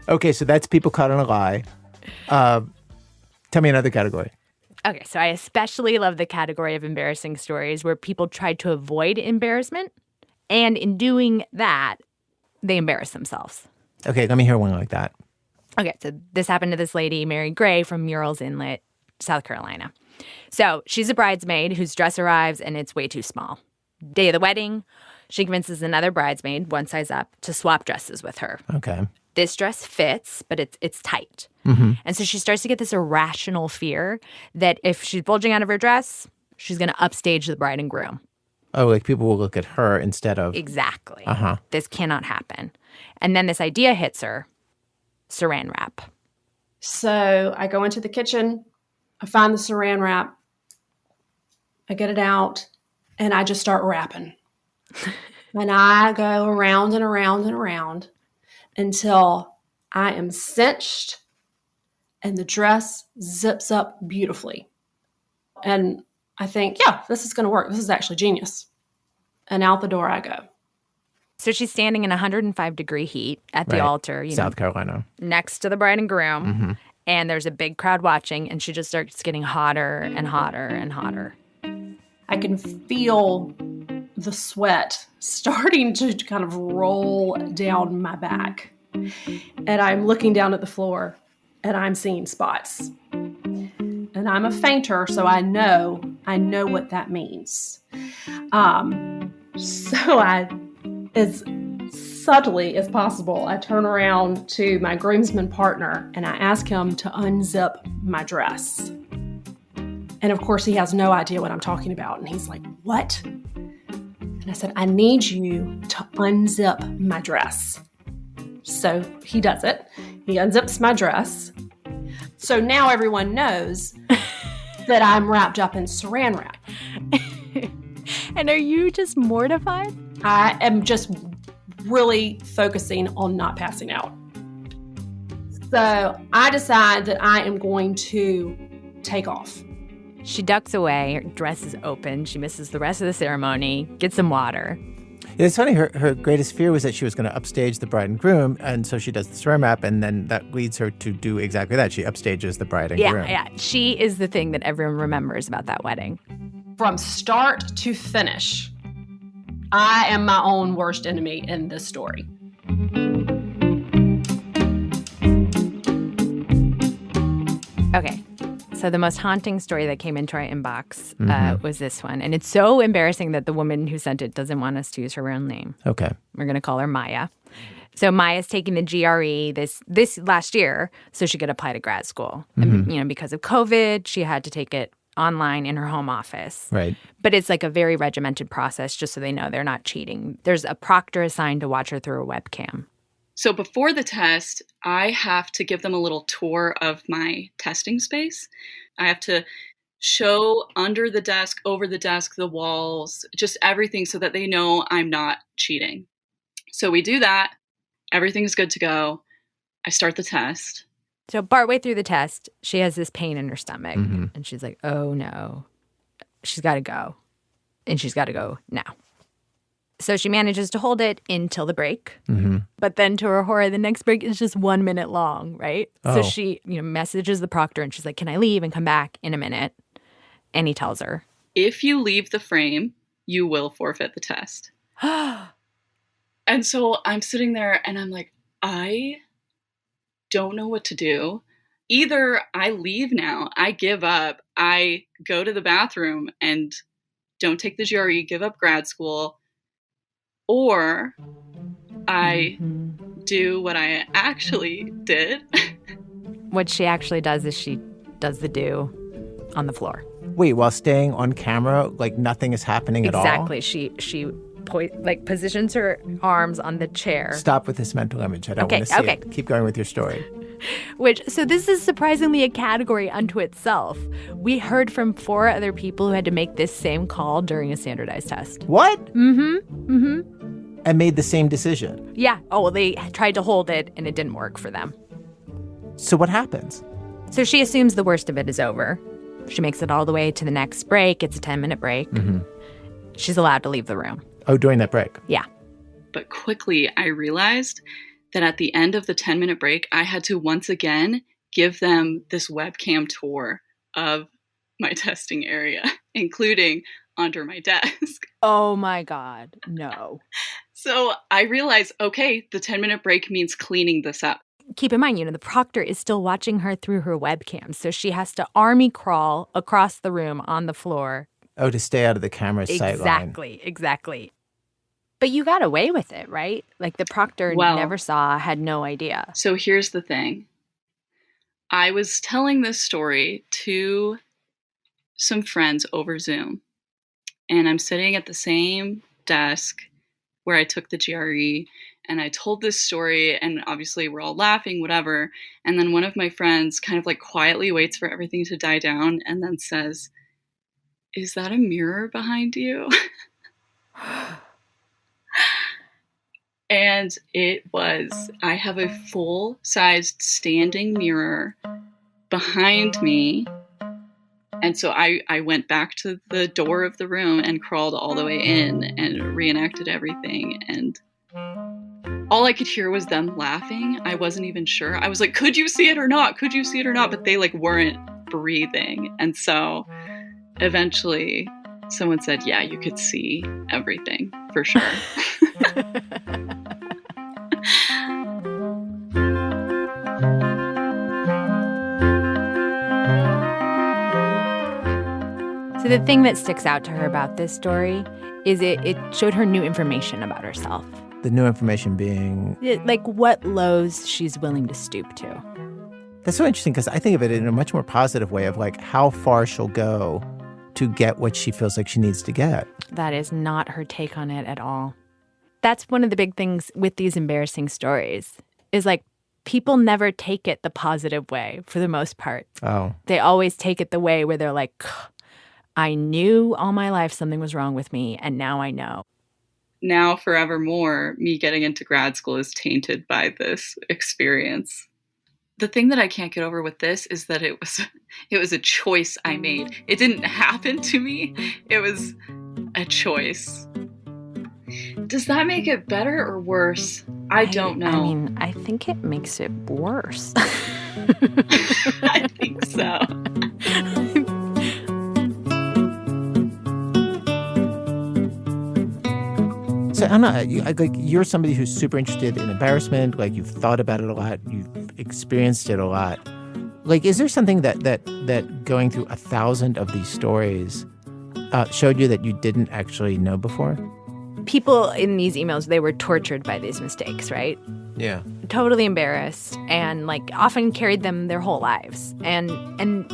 Okay, so that's people caught in a lie. Tell me another category. Okay, so I especially love the category of embarrassing stories where people tried to avoid embarrassment, and in doing that, they embarrass themselves. Okay, let me hear one like that. Okay, so this happened to this lady, Mary Gray, from Murrells Inlet, South Carolina. So she's a bridesmaid whose dress arrives and it's way too small. Day of the wedding, she convinces another bridesmaid, one size up, to swap dresses with her. Okay. This dress fits, but it's tight. Mm-hmm. And so she starts to get this irrational fear that if she's bulging out of her dress, she's going to upstage the bride and groom. Oh, like people will look at her instead of... Exactly. Uh-huh. This cannot happen. And then this idea hits her, saran wrap. So I go into the kitchen, I find the saran wrap, I get it out, and I just start wrapping. And I go around and around and around until I am cinched and the dress zips up beautifully. And I think, yeah, this is going to work. This is actually genius. And out the door I go. So she's standing in 105-degree heat at the altar, South Carolina, next to the bride and groom. Mm-hmm. And there's a big crowd watching, and she just starts getting hotter and hotter and hotter. I can feel the sweat starting to kind of roll down my back. And I'm looking down at the floor, and I'm seeing spots. And I'm a fainter, so I know what that means. So as subtly as possible, I turn around to my groomsman partner and I ask him to unzip my dress. And of course, he has no idea what I'm talking about. And he's like, what? And I said, I need you to unzip my dress. So he does it. He unzips my dress. So now everyone knows that I'm wrapped up in saran wrap. And are you just mortified? I am just really focusing on not passing out. So I decide that I am going to take off. She ducks away. Her dress is open. She misses the rest of the ceremony, gets some water. It's funny, her greatest fear was that she was going to upstage the bride and groom, and so she does the saran wrap, and then that leads her to do exactly that. She upstages the bride and groom. Yeah. She is the thing that everyone remembers about that wedding. From start to finish, I am my own worst enemy in this story. Okay. So the most haunting story that came into our inbox was this one. And it's so embarrassing that the woman who sent it doesn't want us to use her real name. Okay. We're going to call her Maya. So Maya's taking the GRE this last year so she could apply to grad school. And, because of COVID, she had to take it online in her home office. Right. But it's like a very regimented process just so they know they're not cheating. There's a proctor assigned to watch her through a webcam. So before the test, I have to give them a little tour of my testing space. I have to show under the desk, over the desk, the walls, just everything so that they know I'm not cheating. So we do that. Everything's good to go. I start the test. So partway through the test, she has this pain in her stomach. And she's like, oh, no. She's got to go. And she's got to go now. So she manages to hold it until the break. But then to her horror, the next break is just 1 minute long, right? So she messages the proctor and she's like, can I leave and come back in a minute? And he tells her, if you leave the frame, you will forfeit the test. And so I'm sitting there and I'm like, I don't know what to do. Either I leave now, I give up, I go to the bathroom and don't take the GRE, give up grad school, or I do what I actually did. What she actually does is she does the do on the floor. Wait, while staying on camera, like nothing is happening at all? Exactly. She positions her arms on the chair. Stop with this mental image. I don't want to see it. Keep going with your story. So this is surprisingly a category unto itself. We heard from 4 other people who had to make this same call during a standardized test. What? And made the same decision? Yeah. Oh, well, they tried to hold it and it didn't work for them. So what happens? So she assumes the worst of it is over. She makes it all the way to the next break. It's a 10-minute break. She's allowed to leave the room. Oh, during that break? Yeah. But quickly, I realized that at the end of the 10-minute break, I had to once again give them this webcam tour of my testing area, including under my desk. Oh, my God. No. So I realized, okay, the 10-minute break means cleaning this up. Keep in mind, the proctor is still watching her through her webcam. So she has to army crawl across the room on the floor. Oh, to stay out of the camera's sightline. Exactly. But you got away with it, right? Like the proctor never saw, had no idea. So here's the thing. I was telling this story to some friends over Zoom. And I'm sitting at the same desk where I took the GRE. And I told this story, and obviously we're all laughing, whatever. And then one of my friends kind of like quietly waits for everything to die down and then says, is that a mirror behind you? And it was. I have a full-sized standing mirror behind me. And so I went back to the door of the room and crawled all the way in and reenacted everything. And all I could hear was them laughing. I wasn't even sure. I was like, could you see it or not? Could you see it or not? But they weren't breathing. And so eventually someone said, yeah, you could see everything for sure. So the thing that sticks out to her about this story is it showed her new information about herself. The new information being? Like what lows she's willing to stoop to. That's so interesting because I think of it in a much more positive way of how far she'll go to get what she feels like she needs to get. That is not her take on it at all. That's one of the big things with these embarrassing stories is people never take it the positive way for the most part. Oh. They always take it the way where they're like, I knew all my life something was wrong with me, and now I know. Now, forevermore, me getting into grad school is tainted by this experience. The thing that I can't get over with this is that it was a choice I made. It didn't happen to me. It was a choice. Does that make it better or worse? I don't know. I mean, I think it makes it worse. I think so. So Anna, you're somebody who's super interested in embarrassment. You've thought about it a lot. You've experienced it a lot. Is there something that going through 1,000 of these stories showed you that you didn't actually know before? People in these emails, they were tortured by these mistakes, right? Yeah. Totally embarrassed and often carried them their whole lives. And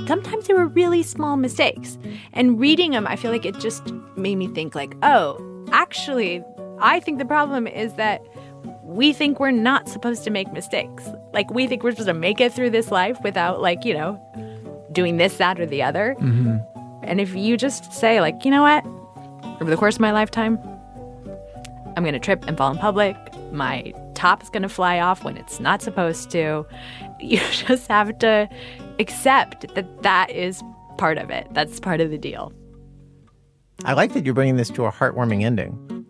sometimes they were really small mistakes. And reading them, I feel like it just made me think oh, actually, I think the problem is that we think we're not supposed to make mistakes. We think we're supposed to make it through this life without doing this, that, or the other. Mm-hmm. And if you just say, like, you know what? Over the course of my lifetime, I'm going to trip and fall in public. My top is going to fly off when it's not supposed to. You just have to accept that that is part of it. That's part of the deal. I like that you're bringing this to a heartwarming ending.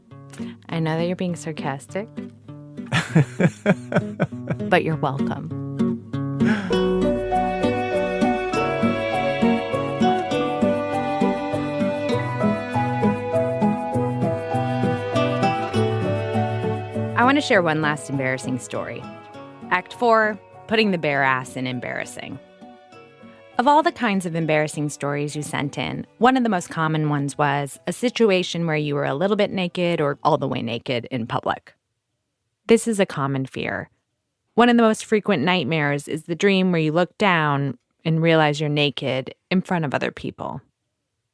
I know that you're being sarcastic, but you're welcome. I want to share one last embarrassing story. Act 4, putting the bare ass in embarrassing. Of all the kinds of embarrassing stories you sent in, one of the most common ones was a situation where you were a little bit naked or all the way naked in public. This is a common fear. One of the most frequent nightmares is the dream where you look down and realize you're naked in front of other people.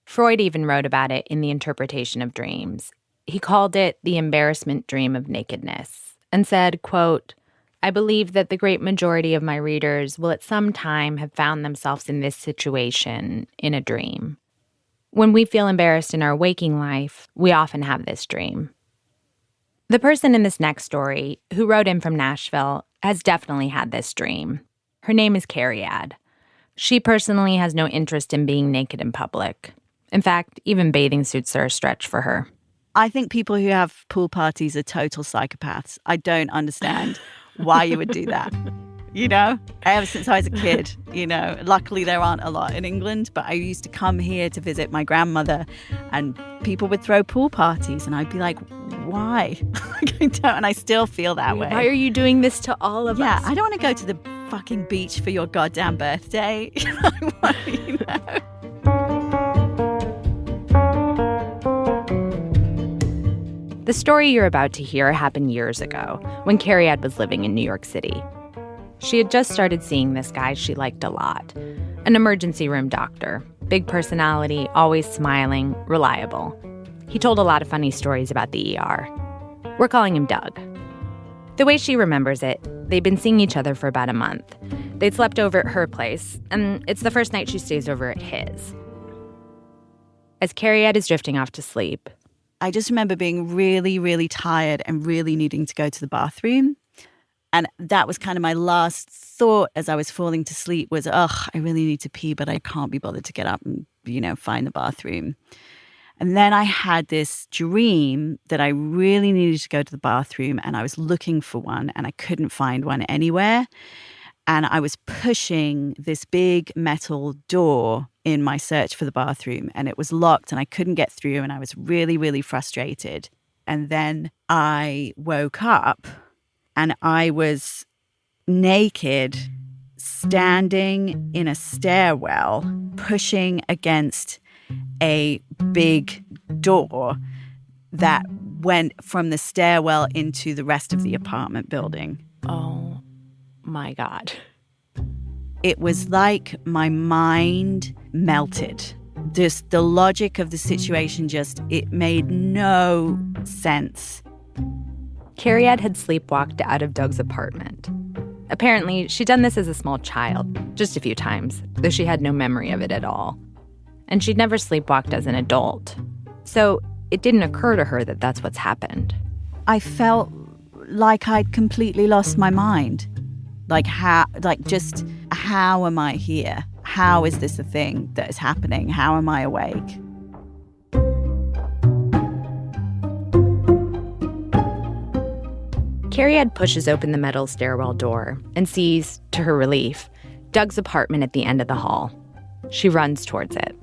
Freud even wrote about it in The Interpretation of Dreams. He called it the embarrassment dream of nakedness and said, quote, I believe that the great majority of my readers will at some time have found themselves in this situation in a dream. When we feel embarrassed in our waking life, we often have this dream. The person in this next story, who wrote in from Nashville, has definitely had this dream. Her name is Cariad. She personally has no interest in being naked in public. In fact, even bathing suits are a stretch for her. I think people who have pool parties are total psychopaths. I don't understand why you would do that. You know, ever since I was a kid, you know, luckily there aren't a lot in England, but I used to come here to visit my grandmother and people would throw pool parties and I'd be like, why? And I still feel that way. Why are you doing this to all of us? Yeah, I don't want to go to the fucking beach for your goddamn birthday. You know? The story you're about to hear happened years ago when Cariad was living in New York City. She had just started seeing this guy she liked a lot, an emergency room doctor, big personality, always smiling, reliable. He told a lot of funny stories about the ER. We're calling him Doug. The way she remembers it, they'd been seeing each other for about a month. They'd slept over at her place, and it's the first night she stays over at his. As Cariad is drifting off to sleep, I just remember being really, really tired and really needing to go to the bathroom. And that was kind of my last thought as I was falling to sleep was, I really need to pee, but I can't be bothered to get up and, you know, find the bathroom. And then I had this dream that I really needed to go to the bathroom and I was looking for one and I couldn't find one anywhere. And I was pushing this big metal door in my search for the bathroom and it was locked and I couldn't get through and I was really, really frustrated. And then I woke up and I was naked, standing in a stairwell, pushing against a big door that went from the stairwell into the rest of the apartment building. oh my God. It was like my mind melted. Just the logic of the situation it made no sense. Cariad had sleepwalked out of Doug's apartment. Apparently, she'd done this as a small child, just a few times, though she had no memory of it at all. And she'd never sleepwalked as an adult. So it didn't occur to her that that's what's happened. I felt like I'd completely lost my mind. How am I here? How is this a thing that is happening? How am I awake? Cariad pushes open the metal stairwell door and sees, to her relief, Doug's apartment at the end of the hall. She runs towards it.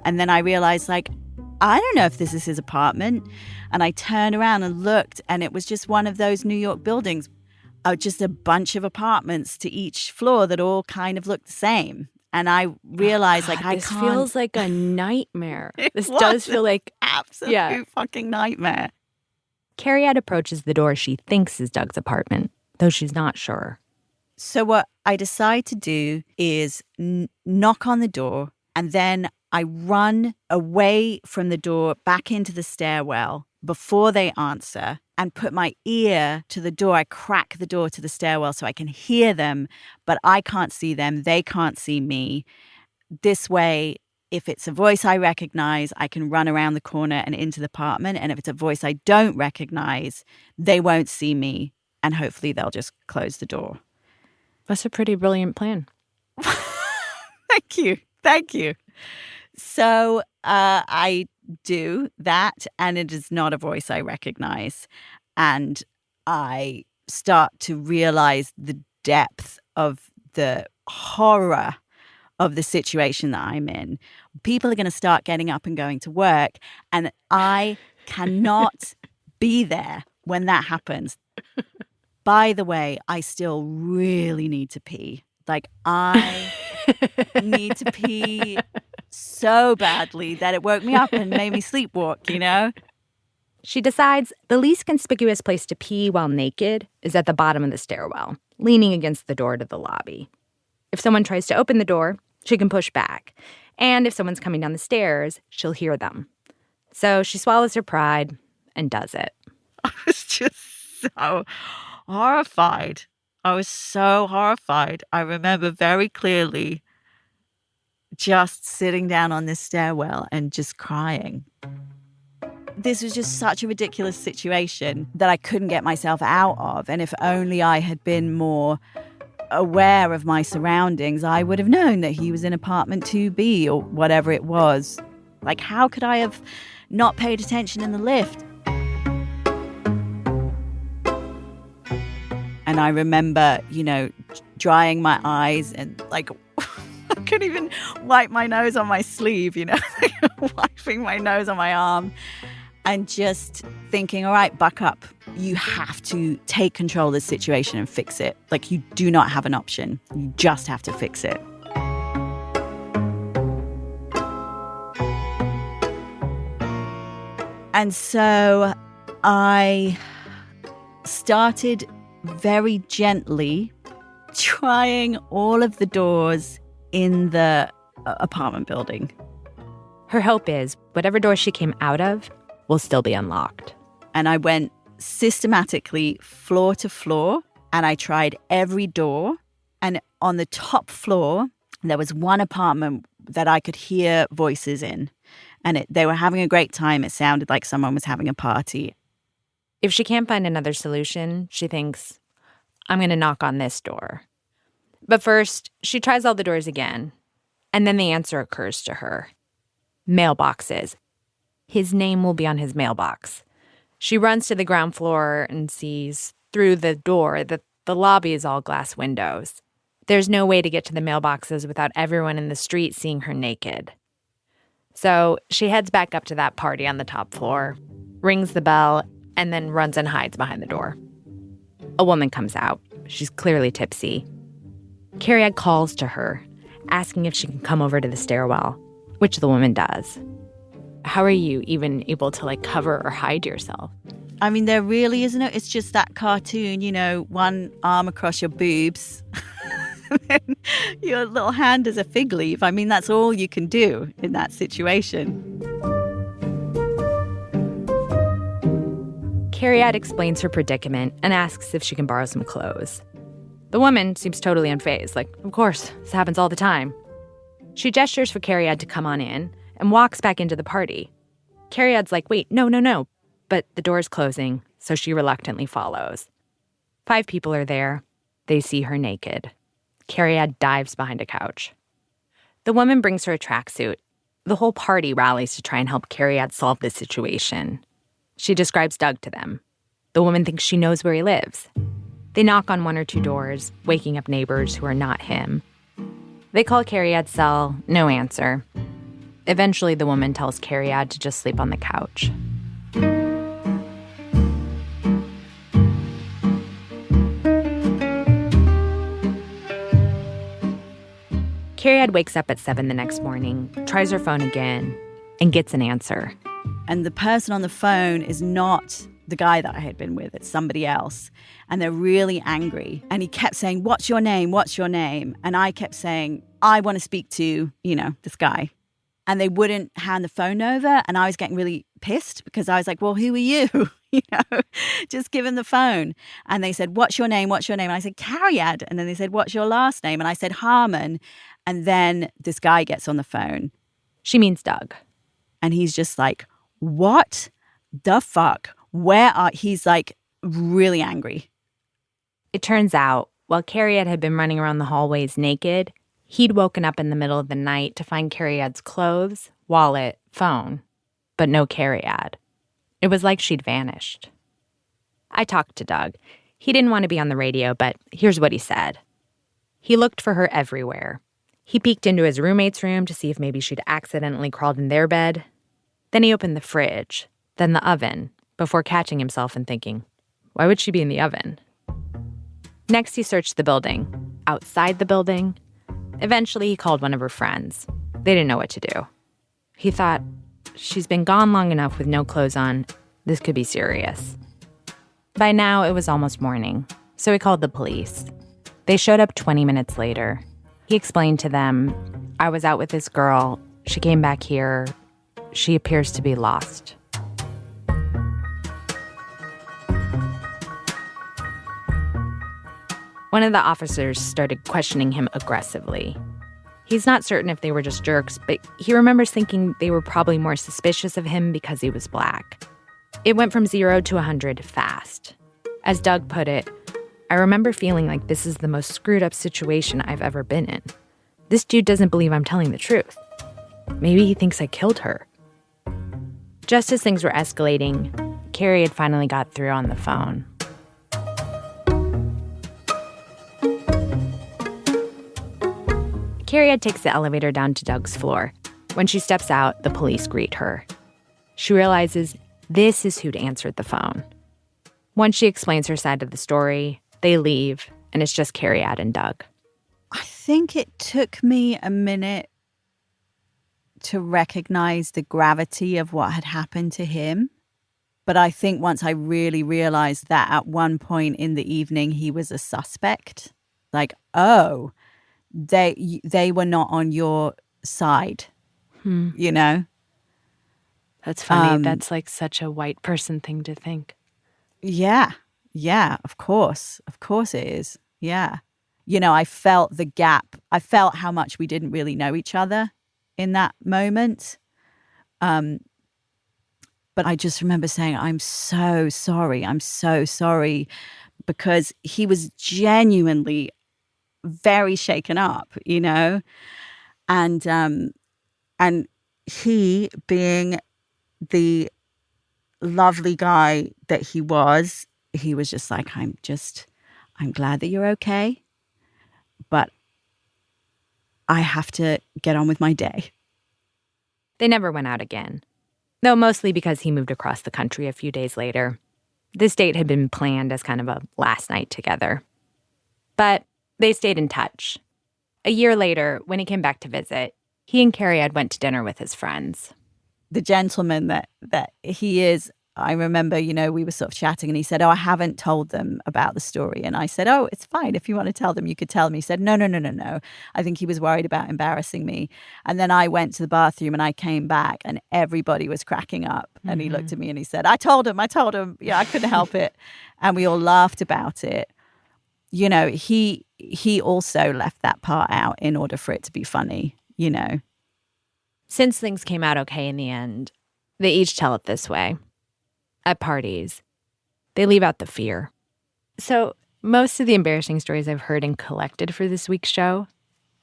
And then I realized, I don't know if this is his apartment. And I turned around and looked, and it was just one of those New York buildings. Just a bunch of apartments to each floor that all kind of looked the same. And I realized, I can't. This feels like a nightmare. This was does feel like absolute fucking nightmare. Cariad approaches the door she thinks is Doug's apartment, though she's not sure. So what I decide to do is knock on the door, and then I run away from the door back into the stairwell before they answer and put my ear to the door. I crack the door to the stairwell so I can hear them, but I can't see them. They can't see me. This way, if it's a voice I recognize, I can run around the corner and into the apartment. And if it's a voice I don't recognize, they won't see me. And hopefully they'll just close the door. That's a pretty brilliant plan. Thank you. Thank you. So I do that, and it is not a voice I recognize. And I start to realize the depth of the horror of the situation that I'm in. People are going to start getting up and going to work, and I cannot be there when that happens. By the way, I still really need to pee. Like, I need to pee so badly that it woke me up and made me sleepwalk, you know? She decides the least conspicuous place to pee while naked is at the bottom of the stairwell, leaning against the door to the lobby. If someone tries to open the door, she can push back. And if someone's coming down the stairs, she'll hear them. So she swallows her pride and does it. I was just so horrified. I was so horrified. I remember very clearly just sitting down on this stairwell and just crying. This was just such a ridiculous situation that I couldn't get myself out of. And if only I had been more aware of my surroundings, I would have known that he was in apartment 2B or whatever it was. Like, how could I have not paid attention in the lift? And I remember, you know, drying my eyes and like, I couldn't even wipe my nose on my sleeve, you know, wiping my nose on my arm and just thinking, all right, buck up. You have to take control of the situation and fix it. Like, you do not have an option. You just have to fix it. And so I started very gently trying all of the doors in the apartment building. Her hope is whatever door she came out of will still be unlocked. And I went systematically floor to floor, and I tried every door. And on the top floor, there was one apartment that I could hear voices in. And they were having a great time. It sounded like someone was having a party. If she can't find another solution, she thinks, I'm going to knock on this door. But first, she tries all the doors again. And then the answer occurs to her. Mailboxes. His name will be on his mailbox. She runs to the ground floor and sees through the door that the lobby is all glass windows. There's no way to get to the mailboxes without everyone in the street seeing her naked. So she heads back up to that party on the top floor, rings the bell, and then runs and hides behind the door. A woman comes out. She's clearly tipsy. Cariad calls to her, asking if she can come over to the stairwell, which the woman does. How are you even able to, cover or hide yourself? I mean, there really isn't it. It's just that cartoon, you know, one arm across your boobs. And then your little hand is a fig leaf. I mean, that's all you can do in that situation. Cariad explains her predicament and asks if she can borrow some clothes. The woman seems totally unfazed, of course, this happens all the time. She gestures for Cariad to come on in and walks back into the party. Cariad's like, wait, no. But the door's closing, so she reluctantly follows. 5 people are there. They see her naked. Cariad dives behind a couch. The woman brings her a tracksuit. The whole party rallies to try and help Cariad solve this situation. She describes Doug to them. The woman thinks she knows where he lives. They knock on 1 or 2 doors, waking up neighbors who are not him. They call Cariad's cell, no answer. Eventually, the woman tells Cariad to just sleep on the couch. Cariad wakes up at 7 the next morning, tries her phone again, and gets an answer. And the person on the phone is not the guy that I had been with. It's somebody else. And they're really angry. And he kept saying, what's your name? What's your name? And I kept saying, I want to speak to, this guy. And they wouldn't hand the phone over. And I was getting really pissed because I was like, well, who are you? Just give him the phone. And they said, what's your name? What's your name? And I said, Cariad. And then they said, what's your last name? And I said, Harmon. And then this guy gets on the phone. She means Doug. And he's just like, what the fuck? Where are... He's like really angry. It turns out, while Cariad had been running around the hallways naked, he'd woken up in the middle of the night to find Cariad's clothes, wallet, phone, but no Cariad. It was like she'd vanished. I talked to Doug. He didn't want to be on the radio, but here's what he said. He looked for her everywhere. He peeked into his roommate's room to see if maybe she'd accidentally crawled in their bed. Then he opened the fridge, then the oven, before catching himself and thinking, why would she be in the oven? Next, he searched the building, outside the building. Eventually, he called one of her friends. They didn't know what to do. He thought, she's been gone long enough with no clothes on. This could be serious. By now, it was almost morning, so he called the police. They showed up 20 minutes later. He explained to them, I was out with this girl. She came back here. She appears to be lost. One of the officers started questioning him aggressively. He's not certain if they were just jerks, but he remembers thinking they were probably more suspicious of him because he was black. It went from 0 to 100 fast. As Doug put it, I remember feeling like this is the most screwed up situation I've ever been in. This dude doesn't believe I'm telling the truth. Maybe he thinks I killed her. Just as things were escalating, Carrie had finally got through on the phone. Carrie takes the elevator down to Doug's floor. When she steps out, the police greet her. She realizes this is who'd answered the phone. Once she explains her side of the story, they leave, and it's just Carrie and Doug. I think it took me a minute to recognize the gravity of what had happened to him. But I think once I really realized that at one point in the evening, he was a suspect. Like, oh, they were not on your side, you know? That's funny. That's like such a white person thing to think. Yeah. Yeah, of course. Of course it is. Yeah. You know, I felt the gap. I felt how much we didn't really know each other in that moment. But I just remember saying, I'm so sorry. I'm so sorry. Because he was genuinely very shaken up, you know? And he, being the lovely guy that he was just like, I'm glad that you're okay, but I have to get on with my day. They never went out again, though mostly because he moved across the country a few days later. This date had been planned as kind of a last night together. But they stayed in touch. A year later, when he came back to visit, he and Carrie went to dinner with his friends. The gentleman that he is, I remember, you know, we were sort of chatting and he said, oh, I haven't told them about the story. And I said, oh, it's fine. If you want to tell them, you could tell them. He said, no. I think he was worried about embarrassing me. And then I went to the bathroom and I came back and everybody was cracking up. Mm-hmm. And he looked at me and he said, I told him. Yeah, I couldn't help it. And we all laughed about it. You know, he also left that part out in order for it to be funny, you know. Since things came out okay in the end, they each tell it this way. At parties, they leave out the fear. So most of the embarrassing stories I've heard and collected for this week's show,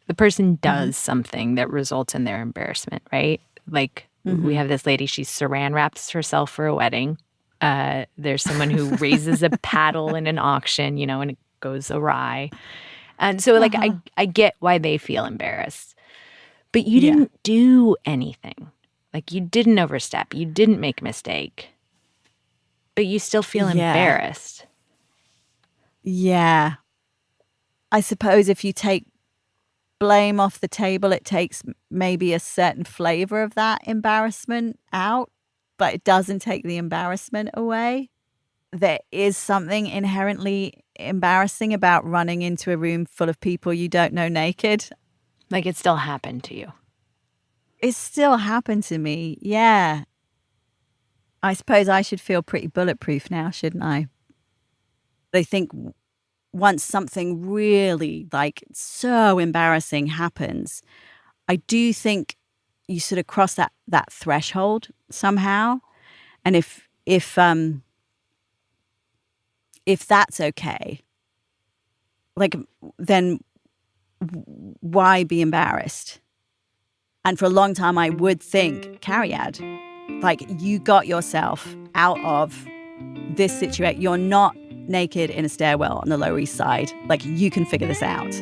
the person does something that results in their embarrassment, right? Like we have this lady, she saran wraps herself for a wedding. There's someone who raises a paddle in an auction, you know, and it goes awry. And so like I get why they feel embarrassed. But you didn't do anything. Like you didn't overstep. You didn't make a mistake. But you still feel embarrassed. Yeah. I suppose if you take blame off the table, it takes maybe a certain flavor of that embarrassment out, but it doesn't take the embarrassment away. There is something inherently embarrassing about running into a room full of people you don't know naked. Like it still happened to you. It still happened to me, yeah. I suppose I should feel pretty bulletproof now, shouldn't I? I think once something really, like, so embarrassing happens, I do think you sort of cross that threshold somehow. And if that's okay, like, then why be embarrassed? And for a long time, I would think, Cariad, like, you got yourself out of this situation. You're not naked in a stairwell on the Lower East Side. Like, you can figure this out.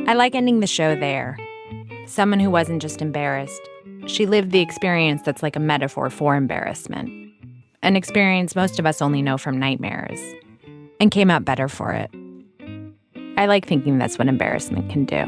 I like ending the show there. Someone who wasn't just embarrassed. She lived the experience that's like a metaphor for embarrassment. An experience most of us only know from nightmares. And came out better for it. I like thinking that's what embarrassment can do.